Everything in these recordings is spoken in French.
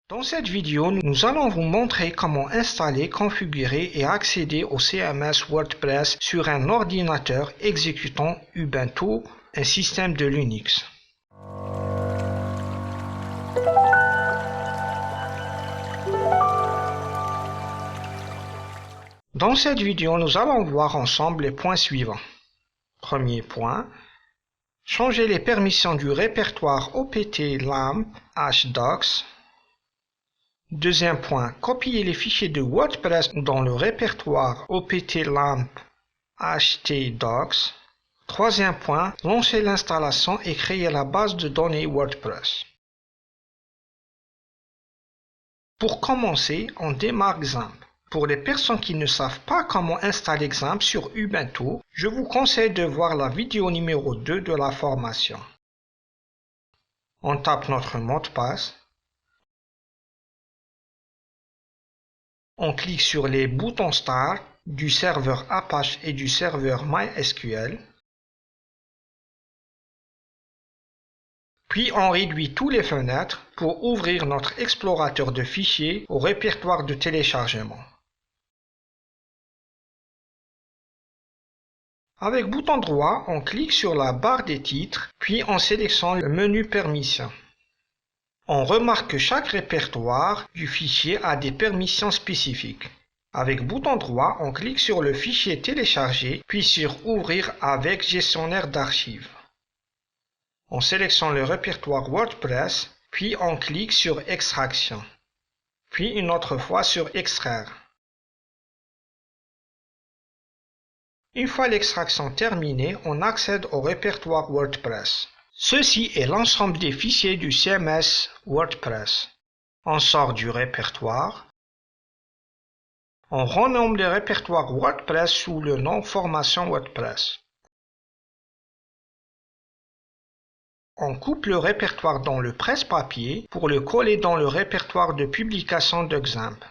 Dans cette vidéo, nous allons vous montrer comment installer, configurer et accéder au CMS WordPress sur un ordinateur exécutant Ubuntu, un système de Linux. Dans cette vidéo, nous allons voir ensemble les points suivants. Premier point, changer les permissions du répertoire opt-lamp hdocs. Deuxième point, copier les fichiers de WordPress dans le répertoire opt-lamp htdocs. Troisième point, lancer l'installation et créer la base de données WordPress. Pour commencer, on démarre XAMPP. Pour les personnes qui ne savent pas comment installer XAMPP sur Ubuntu, je vous conseille de voir la vidéo numéro 2 de la formation. On tape notre mot de passe. On clique sur les boutons Start du serveur Apache et du serveur MySQL. Puis on réduit toutes les fenêtres pour ouvrir notre explorateur de fichiers au répertoire de téléchargement. Avec bouton droit, on clique sur la barre des titres, puis on sélectionne le menu Permissions. On remarque que chaque répertoire du fichier a des permissions spécifiques. Avec bouton droit, on clique sur le fichier téléchargé, puis sur Ouvrir avec gestionnaire d'archives. On sélectionne le répertoire WordPress, puis on clique sur Extraction, puis une autre fois sur Extraire. Une fois l'extraction terminée, on accède au répertoire WordPress. Ceci est l'ensemble des fichiers du CMS WordPress. On sort du répertoire. On renomme le répertoire WordPress sous le nom Formation WordPress. On coupe le répertoire dans le presse-papier pour le coller dans le répertoire de publication de XAMPP.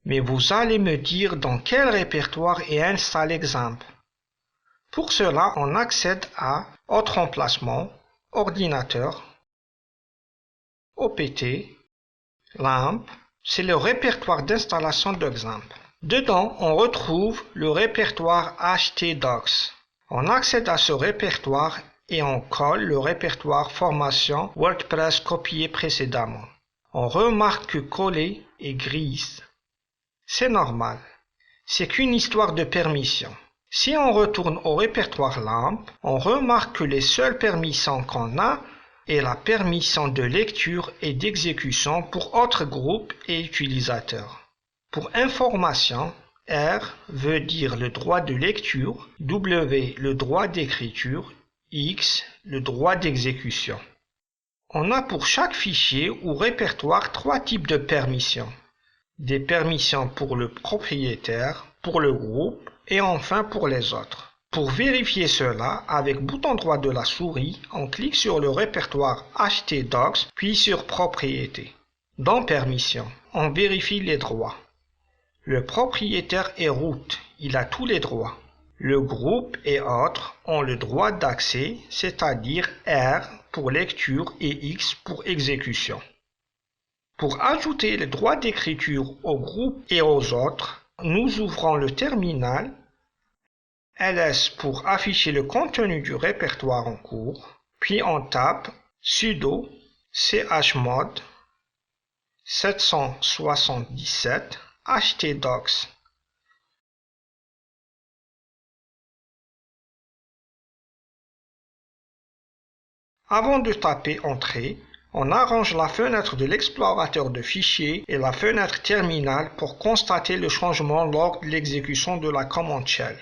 Mais vous allez me dire dans quel répertoire est installé XAMPP. Pour cela, on accède à Autre emplacement, Ordinateur, OPT, LAMP, c'est le répertoire d'installation de XAMPP. Dedans, on retrouve le répertoire htdocs. On accède à ce répertoire et on colle le répertoire Formation WordPress copié précédemment. On remarque que coller est grise. C'est normal. C'est qu'une histoire de permission. Si on retourne au répertoire LAMP, on remarque que les seules permissions qu'on a est la permission de lecture et d'exécution pour autres groupes et utilisateurs. Pour information, R veut dire le droit de lecture, W le droit d'écriture, X le droit d'exécution. On a pour chaque fichier ou répertoire trois types de permissions. Des permissions pour le propriétaire, pour le groupe et enfin pour les autres. Pour vérifier cela, avec bouton droit de la souris, on clique sur le répertoire htdocs puis sur Propriété. Dans Permissions, on vérifie les droits. Le propriétaire est root, il a tous les droits. Le groupe et autres ont le droit d'accès, c'est-à-dire R pour lecture et X pour exécution. Pour ajouter le droit d'écriture au groupe et aux autres, nous ouvrons le terminal, ls pour afficher le contenu du répertoire en cours, puis on tape sudo chmod 777 htdocs. Avant de taper Entrée, on arrange la fenêtre de l'explorateur de fichiers et la fenêtre terminale pour constater le changement lors de l'exécution de la commande shell.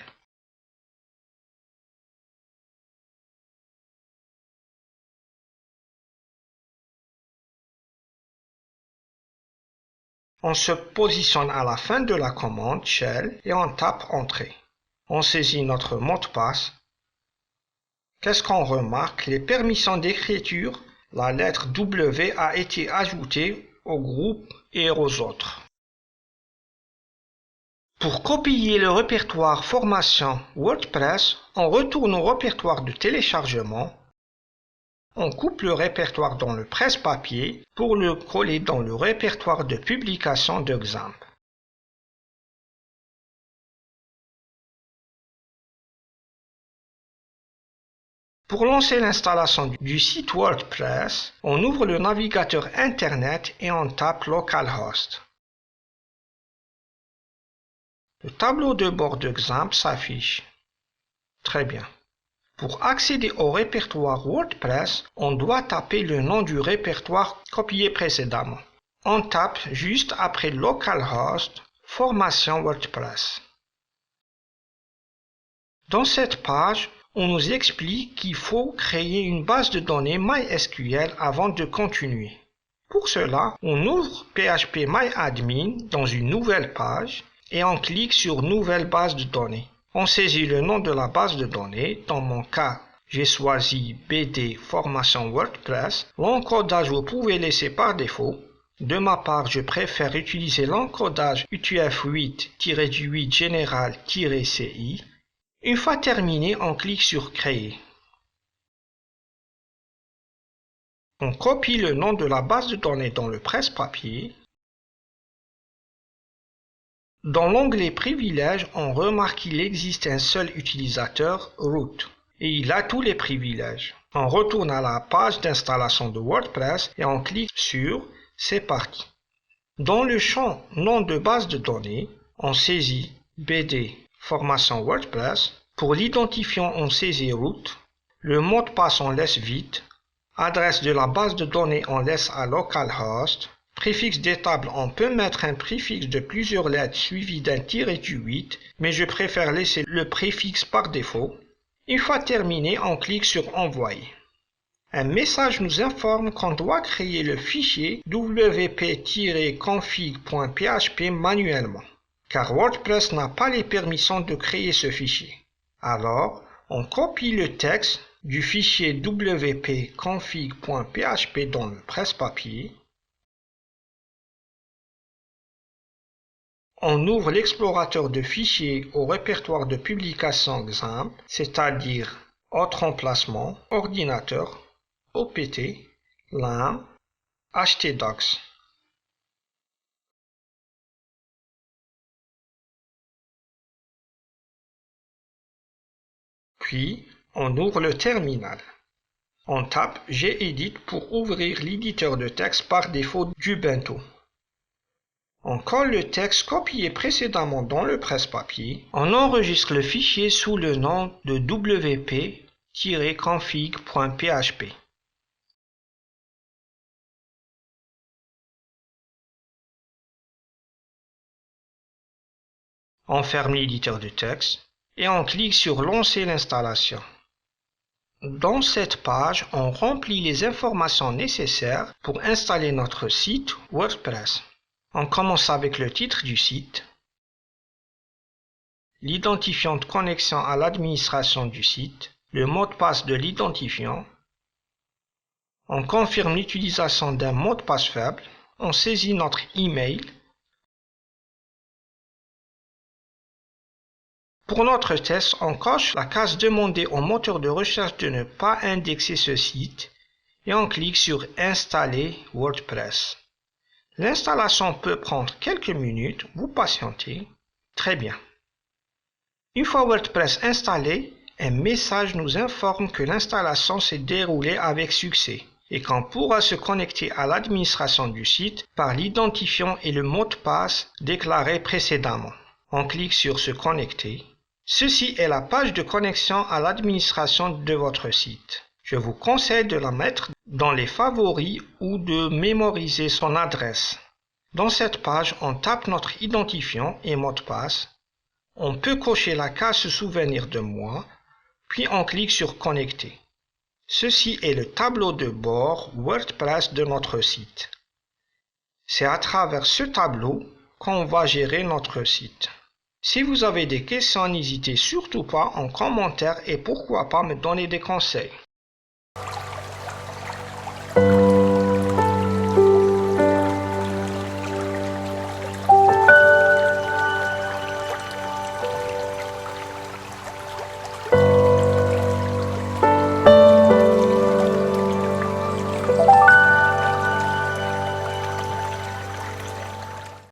On se positionne à la fin de la commande shell et on tape Entrée. On saisit notre mot de passe. Qu'est-ce qu'on remarque? Les permissions d'écriture, la lettre W a été ajoutée au groupe et aux autres. Pour copier le répertoire Formation WordPress, on retourne au répertoire de téléchargement. On coupe le répertoire dans le presse-papier pour le coller dans le répertoire de publication d'Xamp. Pour lancer l'installation du site WordPress, on ouvre le navigateur Internet et on tape localhost. Le tableau de bord d'Xamp s'affiche. Très bien. Pour accéder au répertoire WordPress, on doit taper le nom du répertoire copié précédemment. On tape juste après localhost, formation WordPress. Dans cette page, on nous explique qu'il faut créer une base de données MySQL avant de continuer. Pour cela, on ouvre phpMyAdmin dans une nouvelle page et on clique sur Nouvelle base de données. On saisit le nom de la base de données. Dans mon cas, j'ai choisi BD Formation WordPress. L'encodage, vous pouvez laisser par défaut. De ma part, je préfère utiliser l'encodage UTF-8-8 général-CI. Une fois terminé, on clique sur Créer. On copie le nom de la base de données dans le presse-papier. Dans l'onglet Privilèges, on remarque qu'il existe un seul utilisateur, root, et il a tous les privilèges. On retourne à la page d'installation de WordPress et on clique sur C'est parti. Dans le champ Nom de base de données, on saisit BD Formation WordPress. Pour l'identifiant, on saisit root. Le mot de passe, on laisse vide. Adresse de la base de données, on laisse à localhost. Préfixe des tables, on peut mettre un préfixe de plusieurs lettres suivi d'un tiret du 8, mais je préfère laisser le préfixe par défaut. Une fois terminé, on clique sur Envoyer. Un message nous informe qu'on doit créer le fichier wp-config.php manuellement, car WordPress n'a pas les permissions de créer ce fichier. Alors, on copie le texte du fichier wp-config.php dans le presse-papier. On ouvre l'explorateur de fichiers au répertoire de publication Xamp, c'est-à-dire Autre emplacement, Ordinateur, OPT, LAMP, htdocs. Puis, on ouvre le terminal. On tape Gedit pour ouvrir l'éditeur de texte par défaut d'Ubuntu. On colle le texte copié précédemment dans le presse-papier. On enregistre le fichier sous le nom de wp-config.php. On ferme l'éditeur de texte et on clique sur Lancer l'installation. Dans cette page, on remplit les informations nécessaires pour installer notre site WordPress. On commence avec le titre du site, l'identifiant de connexion à l'administration du site, le mot de passe de l'identifiant. On confirme l'utilisation d'un mot de passe faible. On saisit notre email. Pour notre test, on coche la case Demander au moteur de recherche de ne pas indexer ce site et on clique sur Installer WordPress. L'installation peut prendre quelques minutes, vous patientez. Très bien. Une fois WordPress installé, un message nous informe que l'installation s'est déroulée avec succès et qu'on pourra se connecter à l'administration du site par l'identifiant et le mot de passe déclaré précédemment. On clique sur Se connecter. Ceci est la page de connexion à l'administration de votre site. Je vous conseille de la mettre dans les favoris ou de mémoriser son adresse. Dans cette page, on tape notre identifiant et mot de passe. On peut cocher la case Se souvenir de moi, puis on clique sur Connecter. Ceci est le tableau de bord WordPress de notre site. C'est à travers ce tableau qu'on va gérer notre site. Si vous avez des questions, n'hésitez surtout pas en commentaire et pourquoi pas me donner des conseils.